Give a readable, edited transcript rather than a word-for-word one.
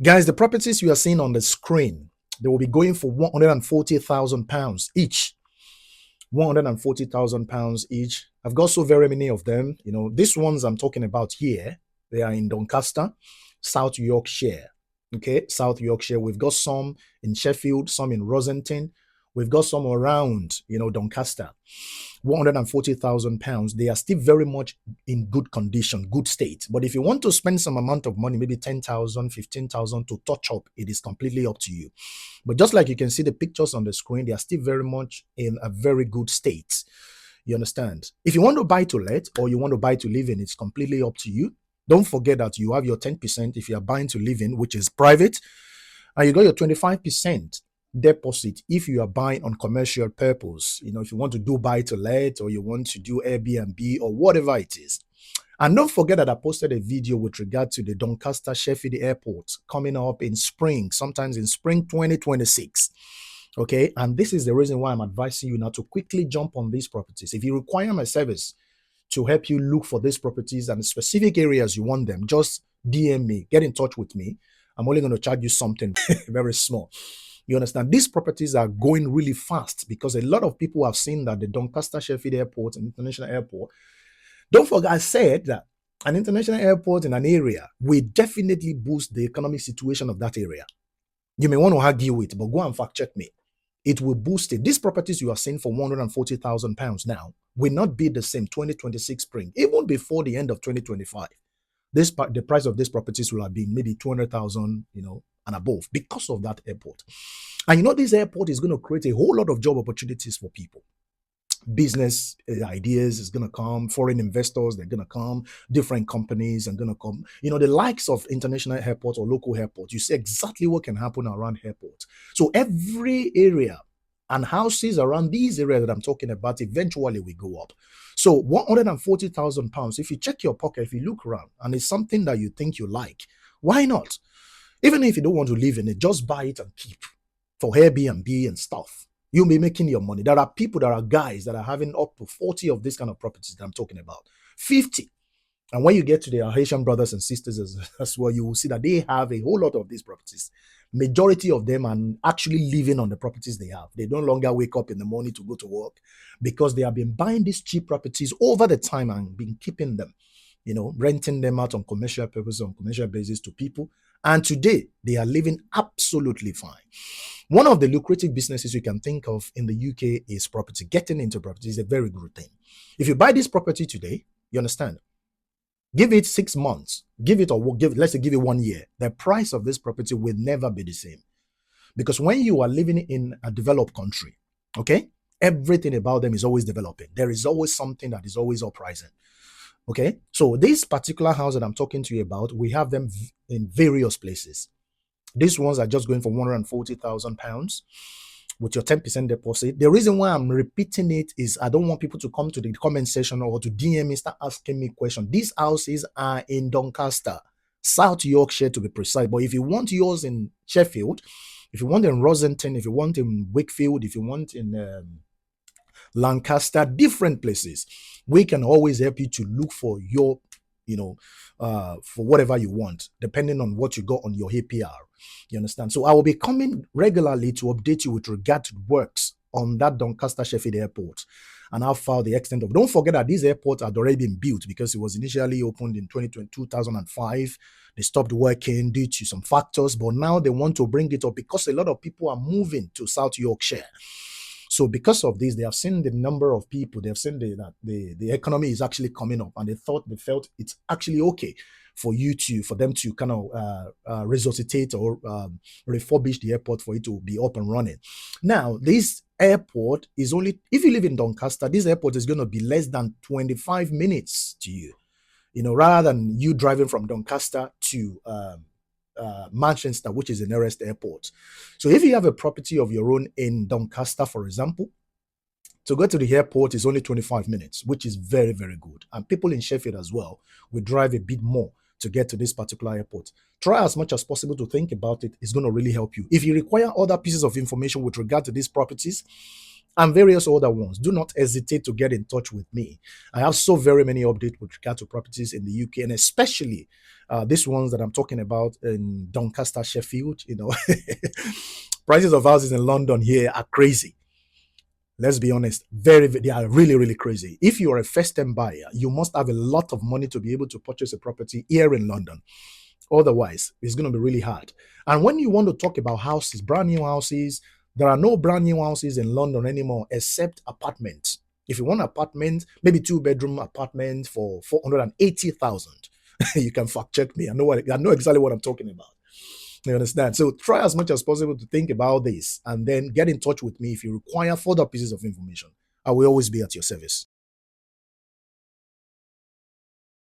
Guys, the properties you are seeing on the screen, they will be going for £140,000 each. £140,000 each. I've got so very many of them. These ones I'm talking about here, they are in Doncaster, South Yorkshire. Okay, South Yorkshire. We've got some in Sheffield, some in Rosenton. We've got some around, Doncaster. £140,000. They are still very much in good condition, good state. But if you want to spend some amount of money, maybe 10,000, 15,000 to touch up, it is completely up to you. But just like you can see the pictures on the screen, they are still very much in a very good state. You understand? If you want to buy to let or you want to buy to live in, it's completely up to you. Don't forget that you have your 10% if you are buying to live in, which is private, and you got your 25% deposit if you are buying on commercial purpose. If you want to do buy to let or you want to do Airbnb or whatever it is. And don't forget that I posted a video with regard to the Doncaster Sheffield Airport coming up in spring, sometimes in spring 2026. Okay, and this is the reason why I'm advising you now to quickly jump on these properties. If you require my service to help you look for these properties and specific areas you want them, just DM me, get in touch with me. I'm only going to charge you something very small. You understand? These properties are going really fast because a lot of people have seen that the Doncaster Sheffield Airport, an international airport. Don't forget, I said that an international airport in an area will definitely boost the economic situation of that area. You may want to argue it, but go and fact check me. It will boost it. These properties you are seeing for £140,000 now will not be the same 2026 spring, even before the end of 2025. The price of these properties will have been maybe 200,000, and above because of that airport. And this airport is going to create a whole lot of job opportunities for people. Business ideas is going to come, foreign investors, they're going to come, different companies are going to come. The likes of international airports or local airports, you see exactly what can happen around airports. So every area and houses around these areas that I'm talking about eventually will go up. So £140,000, if you check your pocket, if you look around and it's something that you think you like, why not? Even if you don't want to live in it, just buy it and keep for Airbnb and stuff. You'll be making your money. There are people, there are guys that are having up to 40 of these kind of properties that I'm talking about. 50. And when you get to their Haitian brothers and sisters as well, you will see that they have a whole lot of these properties. Majority of them are actually living on the properties they have. They no longer wake up in the morning to go to work because they have been buying these cheap properties over the time and been keeping them, renting them out on commercial purposes, on commercial basis to people. And today, they are living absolutely fine. One of the lucrative businesses you can think of in the UK is property. Getting into property is a very good thing. If you buy this property today, you understand, give it 6 months, let's say give it 1 year. The price of this property will never be the same. Because when you are living in a developed country, okay, everything about them is always developing. There is always something that is always uprising. Okay, so this particular house that I'm talking to you about, we have them in various places. These ones are just going for £140,000 with your 10% deposit. The reason why I'm repeating it is I don't want people to come to the comment section or to DM me, start asking me questions. These houses are in Doncaster, South Yorkshire to be precise. But if you want yours in Sheffield, if you want in Rosenton, if you want in Wakefield, if you want in Lancaster, different places, we can always help you to look for your, for whatever you want, depending on what you got on your APR. You understand? So I will be coming regularly to update you with regard to works on that Doncaster Sheffield Airport and how far the extent of. Don't forget that these airports had already been built because it was initially opened in 2005. They stopped working due to some factors, but now they want to bring it up because a lot of people are moving to South Yorkshire. So because of this, they have seen the number of people, they have seen that the economy is actually coming up, and they felt it's actually okay for them to kind of resuscitate or refurbish the airport for it to be up and running. Now, this airport is only, if you live in Doncaster, this airport is going to be less than 25 minutes to you, rather than you driving from Doncaster to Manchester, which is the nearest airport. So if you have a property of your own in Doncaster, for example, to go to the airport is only 25 minutes, which is very, very good. And people in Sheffield as well will drive a bit more to get to this particular airport. Try as much as possible to think about it. It's going to really help you. If you require other pieces of information with regard to these properties, and various other ones. Do not hesitate to get in touch with me. I have so very many updates with regard to properties in the UK, and especially these ones that I'm talking about in Doncaster, Sheffield. Prices of houses in London here are crazy. Let's be honest, they are really, really crazy. If you are a first-time buyer, you must have a lot of money to be able to purchase a property here in London. Otherwise, it's going to be really hard. And when you want to talk about houses, brand new houses, there are no brand new houses in London anymore except apartments. If you want an apartment, maybe two-bedroom apartment for 480,000, you can fact check me. I know exactly what I'm talking about. You understand? So try as much as possible to think about this and then get in touch with me if you require further pieces of information. I will always be at your service.